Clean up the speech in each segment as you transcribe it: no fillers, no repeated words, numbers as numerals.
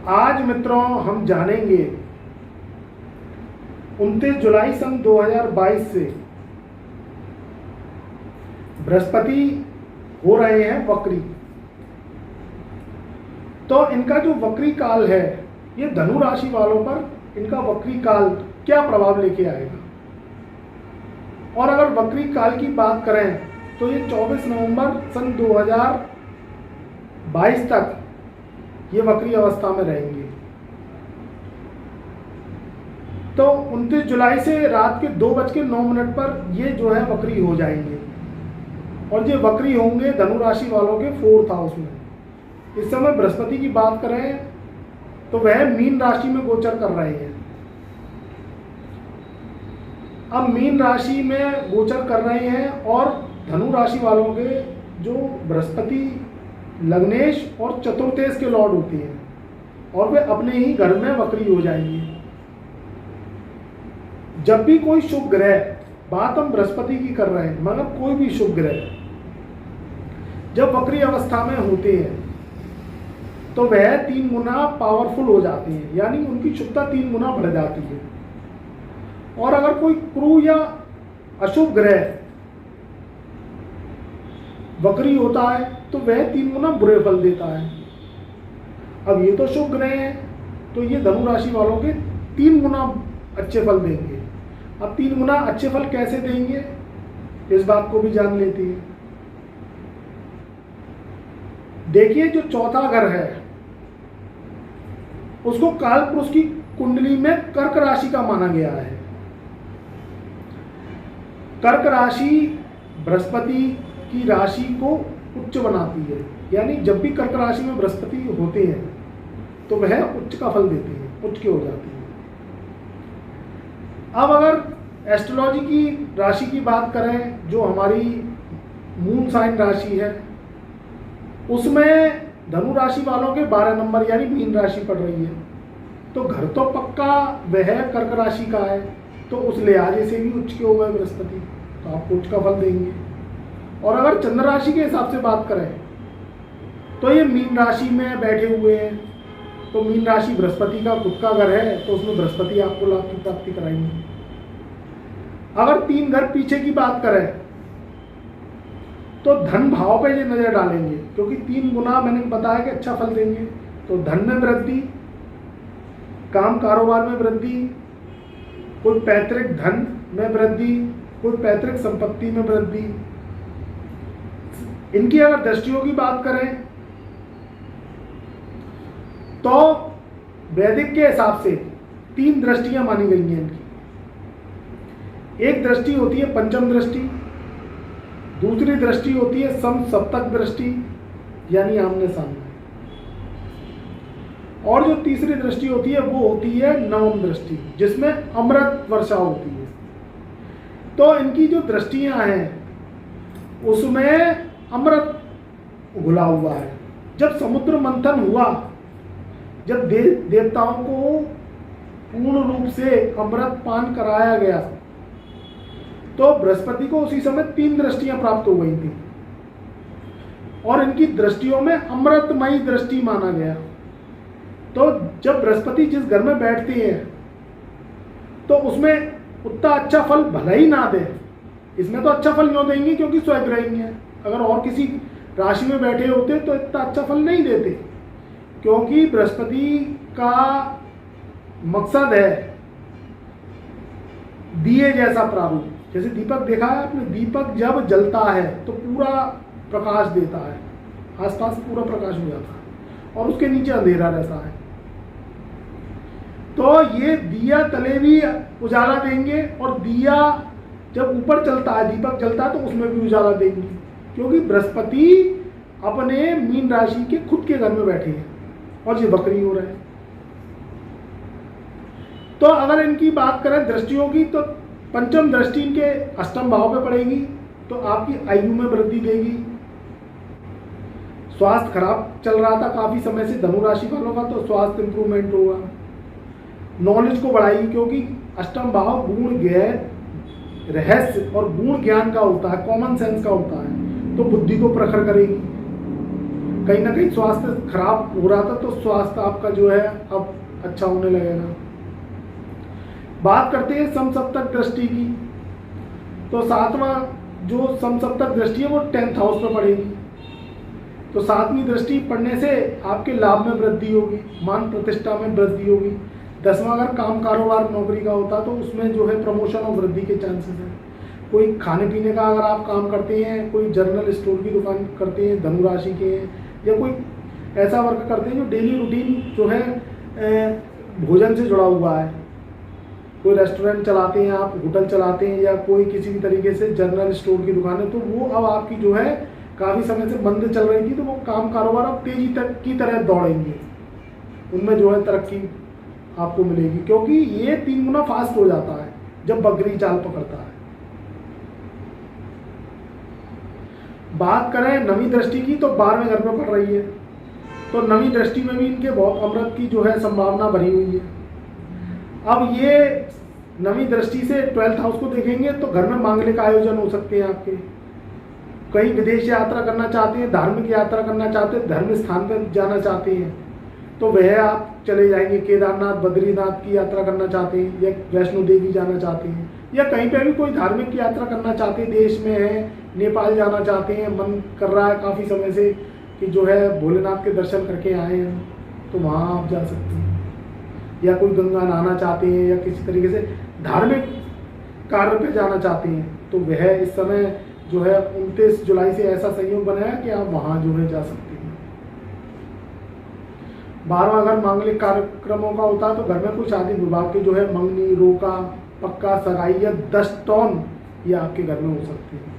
आज मित्रों हम जानेंगे 29 जुलाई सन 2022 से बृहस्पति हो रहे हैं वक्री। तो इनका जो वक्री काल है, ये धनु राशि वालों पर इनका वक्री काल क्या प्रभाव लेके आएगा। और अगर वक्री काल की बात करें तो ये 24 नवंबर सन 2022 तक ये वक्री अवस्था में रहेंगे। तो 29 जुलाई से रात के 2:09 पर ये जो है वक्री हो जाएंगे और ये वक्री होंगे धनु राशि वालों के 4th हाउस में। इस समय बृहस्पति की बात करें तो वह मीन राशि में गोचर कर रहे हैं। अब मीन राशि में गोचर कर रहे हैं और धनु राशि वालों के जो बृहस्पति लग्नेश और चतुर्थेश के लॉर्ड होते हैं और वे अपने ही घर में वक्री हो जाएंगे। जब भी कोई शुभ ग्रह, बात हम बृहस्पति की कर रहे हैं, मगर कोई भी शुभ ग्रह जब वक्री अवस्था में होते हैं तो वह 3 गुना पावरफुल हो जाते हैं, यानी उनकी शुभता 3 गुना बढ़ जाती है। और अगर कोई क्रू या अशुभ ग्रह वक्री होता है तो वह 3 गुना बुरे फल देता है। अब ये तो शुभ ग्रह हैं, तो ये धनु राशि वालों के 3 गुना अच्छे फल देंगे। अब 3 गुना अच्छे फल कैसे देंगे, इस बात को भी जान लेते हैं। देखिए, जो चौथा घर है उसको काल पुरुष की कुंडली में कर्क राशि का माना गया है। कर्क राशि बृहस्पति की राशि को उच्च बनाती है, यानी जब भी कर्क राशि में बृहस्पति होते हैं तो वह उच्च का फल देते हैं, उच्च के हो जाते हैं। अब अगर एस्ट्रोलॉजी की राशि की बात करें, जो हमारी मून साइन राशि है, उसमें धनु राशि वालों के 12 नंबर यानी मीन राशि पड़ रही है। तो घर तो पक्का वह कर्क राशि का है, तो उस लिहाजे से भी उच्च के हो गए बृहस्पति, तो आपको उच्च का फल देंगे। और अगर चंद्र राशि के हिसाब से बात करें तो ये मीन राशि में बैठे हुए हैं, तो मीन राशि बृहस्पति का खुद का घर है, तो उसमें बृहस्पति आपको लाभ की प्राप्ति कराएंगे। अगर 3 घर पीछे की बात करें तो धन भाव पे ये नजर डालेंगे, क्योंकि 3 गुना मैंने बताया कि अच्छा फल देंगे। तो धन में वृद्धि, काम कारोबार में वृद्धि, कोई पैतृक धन में वृद्धि, कोई पैतृक संपत्ति में वृद्धि। इनकी अगर दृष्टियों की बात करें तो वैदिक के हिसाब से 3 दृष्टियां मानी गई हैं इनकी। एक दृष्टि होती है पंचम दृष्टि, दूसरी दृष्टि होती है समसप्तक दृष्टि यानी आमने सामने, और जो तीसरी दृष्टि होती है वो होती है नवम दृष्टि, जिसमें अमृत वर्षा होती है। तो इनकी जो दृष्टियां हैं उसमें अमृत घुला हुआ है। जब समुद्र मंथन हुआ, जब देवताओं को पूर्ण रूप से अमृत पान कराया गया, तो बृहस्पति को उसी समय 3 दृष्टियां प्राप्त हो गई थी और इनकी दृष्टियों में अमृतमयी दृष्टि माना गया। तो जब बृहस्पति जिस घर में बैठते हैं तो उसमें उतना अच्छा फल भला ही ना दे, इसमें तो अच्छा फल क्यों देंगे, क्योंकि स्वग्रही है। अगर और किसी राशि में बैठे होते तो इतना अच्छा फल नहीं देते, क्योंकि बृहस्पति का मकसद है दिए जैसा प्रारूप। जैसे दीपक देखा है आपने, दीपक जब जलता है तो पूरा प्रकाश देता है, आसपास पूरा प्रकाश हो जाता है और उसके नीचे अंधेरा रहता है। तो ये दिया तले भी उजाला देंगे और दिया जब ऊपर चलता है, दीपक जलता है, तो उसमें भी उजाला देंगे, क्योंकि बृहस्पति अपने मीन राशि के खुद के घर में बैठे हैं और ये वक्री हो रहे हैं। तो अगर इनकी बात करें दृष्टियों की, तो पंचम दृष्टि इनके अष्टम भाव पे पड़ेगी, तो आपकी आयु में वृद्धि देगी। स्वास्थ्य खराब चल रहा था काफी समय से धनु राशि वालों का, तो स्वास्थ्य इंप्रूवमेंट होगा। नॉलेज को बढ़ाएगी, क्योंकि अष्टम भाव गुण ज्ञान रहस्य और गुण ज्ञान का होता है, कॉमन सेंस का होता है, तो बुद्धि को प्रखर करेगी। कहीं ना कहीं स्वास्थ्य खराब हो रहा था, तो स्वास्थ्य आपका जो है अब अच्छा होने लगेगा। बात करते हैं समसप्तक दृष्टि की, तो सातवां जो समसप्तक दृष्टि है वो 10th हाउस पर पड़ेगी। तो सातवीं दृष्टि पढ़ने से आपके लाभ में वृद्धि होगी, मान प्रतिष्ठा में वृद्धि होगी। 10वां अगर काम कारोबार नौकरी का होता तो उसमें जो है प्रमोशन और वृद्धि के चांसेस हैं। कोई खाने पीने का अगर आप काम करते हैं, कोई जनरल स्टोर की दुकान करते हैं, धनु राशि के हैं, या कोई ऐसा वर्क करते हैं जो डेली रूटीन जो है भोजन से जुड़ा हुआ है, कोई रेस्टोरेंट चलाते हैं आप, होटल चलाते हैं, या कोई किसी भी तरीके से जनरल स्टोर की दुकान है, तो वो अब आपकी जो है काफ़ी समय से बंद चल रही थी, तो वो काम कारोबार अब तेजी तक की तरह दौड़ेंगे, उनमें जो है तरक्की आपको मिलेगी, क्योंकि ये 3 गुना फास्ट हो जाता है जब बकरी चाल पकड़ता है। बात करें नवीं दृष्टि की, तो 12वें घर में पड़ रही है, तो नवीं दृष्टि में भी इनके बहुत अमृत की जो है संभावना भरी हुई है। अब ये नवीं दृष्टि से 12th हाउस को देखेंगे तो घर में मांगलिक आयोजन हो सकते हैं आपके, कहीं विदेश यात्रा करना चाहते हैं, धार्मिक यात्रा करना चाहते हैं, धर्म स्थान पर जाना चाहते हैं, तो वह आप चले जाएंगे। केदारनाथ बद्रीनाथ की यात्रा करना चाहते हैं, या वैष्णो देवी जाना चाहते हैं, या कहीं पे भी कोई धार्मिक यात्रा करना चाहते हैं, देश में है, नेपाल जाना चाहते हैं, मन कर रहा है काफ़ी समय से कि जो है भोलेनाथ के दर्शन करके आए हैं, तो वहाँ आप जा सकते हैं। या कोई गंगा नहाना चाहते हैं, या किसी तरीके से धार्मिक कार्य पे जाना चाहते हैं, तो वह इस समय जो है 29 जुलाई से ऐसा संयोग बना है कि आप वहाँ जो है जा सकते हैं। 12वां घर मांगलिक कार्यक्रमों का होता है, तो घर में कुछ शादी विभाग के जो है मंगनी, रोका, पक्का, सगाई या 10 टॉन ये आपके घर में हो सकते हैं।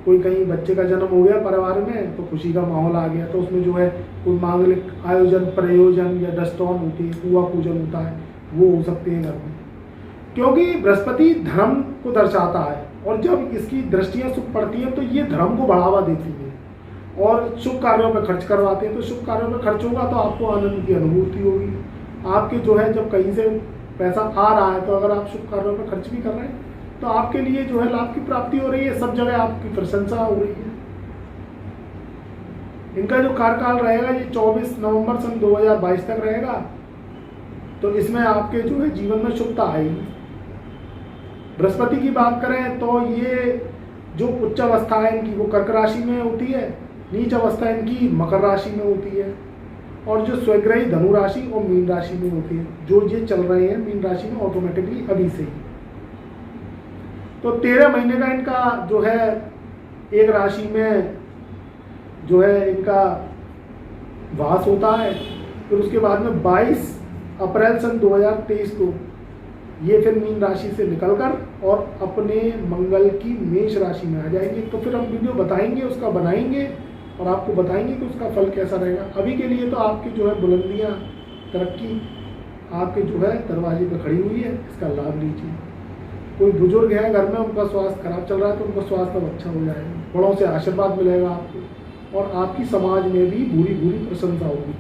कोई कहीं बच्चे का जन्म हो गया परिवार में, तो खुशी का माहौल आ गया, तो उसमें जो है कोई मांगलिक आयोजन, प्रयोजन या 10 टॉन होती है, कुआ पूजन होता है, वो हो सकते हैं घर में, क्योंकि बृहस्पति धर्म को दर्शाता है, और जब इसकी दृष्टियां शुभ पड़ती हैं तो ये धर्म को बढ़ावा देती है और शुभ कार्यों पर खर्च करवाते हैं। तो शुभ कार्यों पर खर्च होगा तो आपको आनंद की अनुभूति होगी। आपके जो है जब कहीं से पैसा आ रहा है, तो अगर आप शुभ कार्यों पर खर्च भी कर रहे हैं तो आपके लिए जो है लाभ की प्राप्ति हो रही है, सब जगह आपकी प्रशंसा हो रही है। इनका जो कार्यकाल रहेगा ये 24 नवंबर सन 2022 तक रहेगा, तो इसमें आपके जो है जीवन में शुभता आएगी। बृहस्पति की बात करें तो ये जो उच्च अवस्था है इनकी वो कर्क राशि में होती है, नीच अवस्था इनकी मकर राशि में होती है, और जो स्वग्रही धनु राशि और मीन राशि में होती है। जो ये चल रहे हैं मीन राशि में ऑटोमेटिकली अभी से ही, तो 13 महीने का इनका जो है एक राशि में जो है इनका वास होता है। फिर उसके बाद में 22 अप्रैल सन 2023 को ये फिर मीन राशि से निकलकर और अपने मंगल की मेष राशि में आ जाएंगे। तो फिर हम वीडियो बताएंगे, उसका बनाएंगे और आपको बताएंगे कि उसका फल कैसा रहेगा। अभी के लिए तो आपकी जो है बुलंदियाँ, तरक्की आपके जो है दरवाजे पर खड़ी हुई है, इसका लाभ लीजिए। कोई बुजुर्ग है घर में, उनका स्वास्थ्य खराब चल रहा है, तो उनका स्वास्थ्य अब अच्छा हो जाएगा, बड़ों से आशीर्वाद मिलेगा आपको, और आपकी समाज में भी भूरी भूरी प्रशंसा होगी।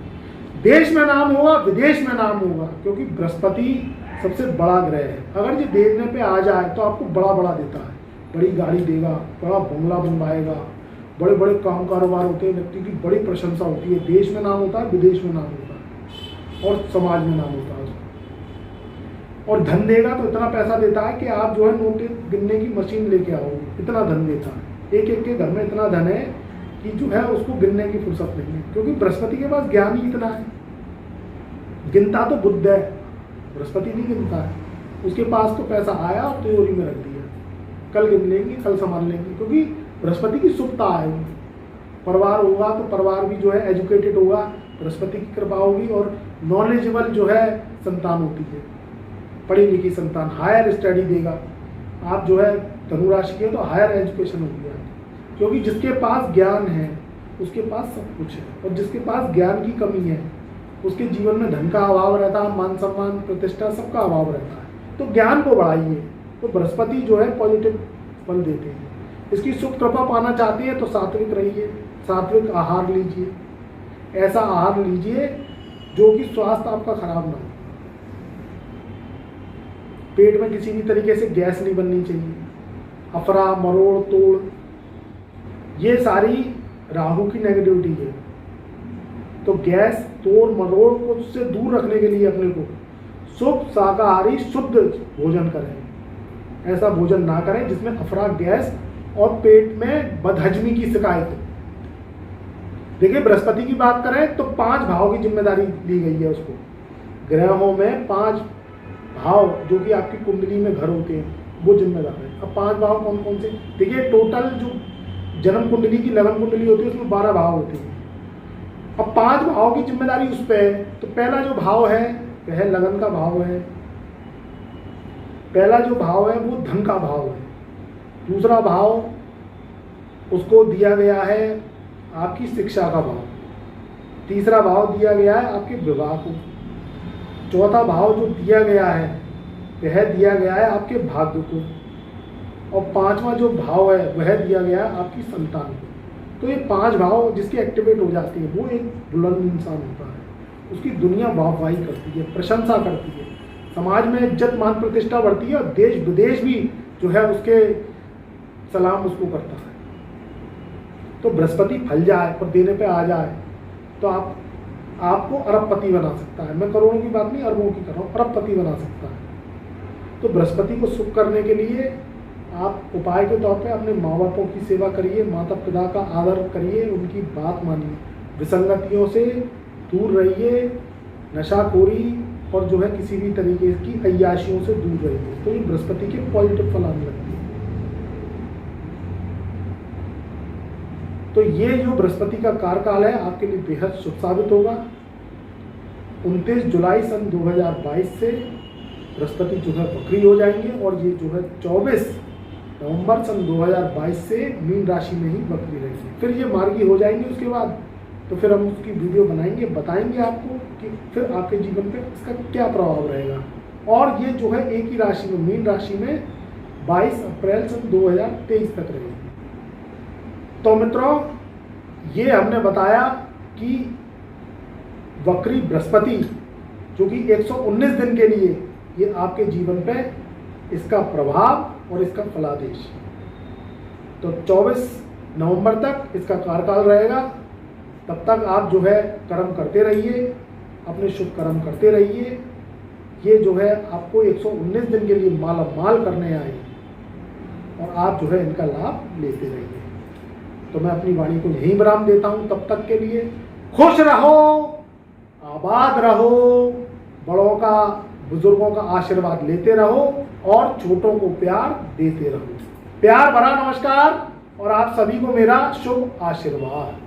देश में नाम होगा, विदेश में नाम होगा, क्योंकि बृहस्पति सबसे बड़ा ग्रह है। अगर ये देखने पे आ जाए तो आपको बड़ा बड़ा देता है, बड़ी गाड़ी देगा, बड़ा बंगला बनवाएगा, बड़े बड़े काम कारोबार होते हैं, व्यक्ति की बड़ी प्रशंसा होती है। देश में नाम होता है, विदेश में नाम होता है, और समाज में नाम होता है। और धन देगा तो इतना पैसा देता है कि आप जो है नोट गिनने की मशीन लेके आओगे, इतना धन देता है। एक एक के घर में इतना धन है कि जो है उसको गिनने की फुर्सत नहीं है, क्योंकि बृहस्पति के पास ज्ञान ही इतना है। गिनता तो बुद्ध है, बृहस्पति नहीं गिनता है। उसके पास तो पैसा आया और तिजोरी में रख दिया, कल गिन लेंगे, कल संभाल लेंगे, क्योंकि बृहस्पति की शुभता है। परिवार होगा तो परिवार भी जो है एजुकेटेड होगा, बृहस्पति की कृपा होगी, और नॉलेजेबल जो है संतान होती है, पढ़ी लिखी संतान, हायर स्टडी देगा। आप जो है धनु राशि के तो हायर एजुकेशन होगी आपकी, क्योंकि जिसके पास ज्ञान है उसके पास सब कुछ है, और जिसके पास ज्ञान की कमी है उसके जीवन में धन का अभाव रहता है, मान सम्मान प्रतिष्ठा सबका अभाव रहता है। तो ज्ञान को बढ़ाइए, तो बृहस्पति जो है पॉजिटिव फल देते हैं। इसकी शुभ कृपा पाना चाहते हैं तो सात्विक रहिए, सात्विक आहार लीजिए, ऐसा आहार लीजिए जो कि स्वास्थ्य आपका खराब ना हो। पेट में किसी भी तरीके से गैस नहीं बननी चाहिए, अफरा मरोड़ तोड़, ये सारी राहु की नेगेटिविटी है। तो गैस तोड़ मरोड़ को उससे दूर रखने के लिए अपने को शुद्ध शाकाहारी शुद्ध भोजन करें। ऐसा भोजन ना करें जिसमें अफरा गैस और पेट में बदहजमी की शिकायत हो। देखिए, बृहस्पति की बात करें तो 5 भाव की जिम्मेदारी दी गई है उसको। ग्रहों में 5 भाव जो कि आपकी कुंडली में घर होते हैं वो जिम्मेदार है। अब 5 भाव कौन कौन से? देखिए, टोटल जो जन्म कुंडली की लगन कुंडली होती है उसमें 12 भाव होते हैं। अब 5 भाव की जिम्मेदारी उस पर है। तो पहला जो भाव है वह लगन का भाव है। पहला जो भाव है वो धन का भाव है। दूसरा भाव उसको दिया गया है आपकी शिक्षा का भाव। तीसरा भाव दिया गया है आपके विवाह को। चौथा भाव जो दिया गया है वह दिया गया है आपके भाग्य को। और 5वां जो भाव है वह दिया गया है आपकी संतान को। तो ये 5 भाव जिसके एक्टिवेट हो जाते हैं वो एक बुलंद इंसान होता है। उसकी दुनिया वाहवाही करती है, प्रशंसा करती है, समाज में इज्जत मान प्रतिष्ठा बढ़ती है और देश विदेश भी जो है उसके सलाम उसको करता है। तो बृहस्पति फल जाए और देने पे आ जाए तो आपको अरबपति बना सकता है। मैं करोड़ों की बात नहीं, अरबों की कर रहा हूँ, अरबपति बना सकता है। तो बृहस्पति को शुभ करने के लिए आप उपाय के तौर पे अपने माँ बापों की सेवा करिए, माता पिता का आदर करिए, उनकी बात मानिए, विसंगतियों से दूर रहिए, नशाखोरी और जो है किसी भी तरीके की अय्याशियों से दूर रहिए। तो ये बृहस्पति के पॉजिटिव फल आने लगते हैं। तो ये जो बृहस्पति का कार्यकाल है आपके लिए बेहद शुभ साबित होगा। 29 जुलाई सन 2022 से बृहस्पति जो है वक्री हो जाएंगे और ये जो है 24 नवंबर सन 2022 से मीन राशि में ही वक्री रहेंगे। फिर ये मार्गी हो जाएंगे उसके बाद। तो फिर हम उसकी वीडियो बनाएंगे, बताएंगे आपको कि फिर आपके जीवन पे इसका क्या प्रभाव रहेगा। और ये जो है एक ही राशि में, मीन राशि में 22 अप्रैल सन 2023 तक रहेगी। तो मित्रों, ये हमने बताया कि वक्री बृहस्पति जो कि 119 दिन के लिए ये आपके जीवन पे इसका प्रभाव और इसका फलादेश। तो 24 नवंबर तक इसका कार्यकाल रहेगा। तब तक आप जो है कर्म करते रहिए, अपने शुभ कर्म करते रहिए। ये जो है आपको 119 दिन के लिए माला माल करने आए और आप जो है इनका लाभ लेते रहिए। तो मैं अपनी वाणी को यहीं विराम देता हूं। तब तक के लिए खुश रहो, आबाद रहो, बड़ों का बुजुर्गों का आशीर्वाद लेते रहो और छोटों को प्यार देते रहो। प्यार भरा नमस्कार और आप सभी को मेरा शुभ आशीर्वाद।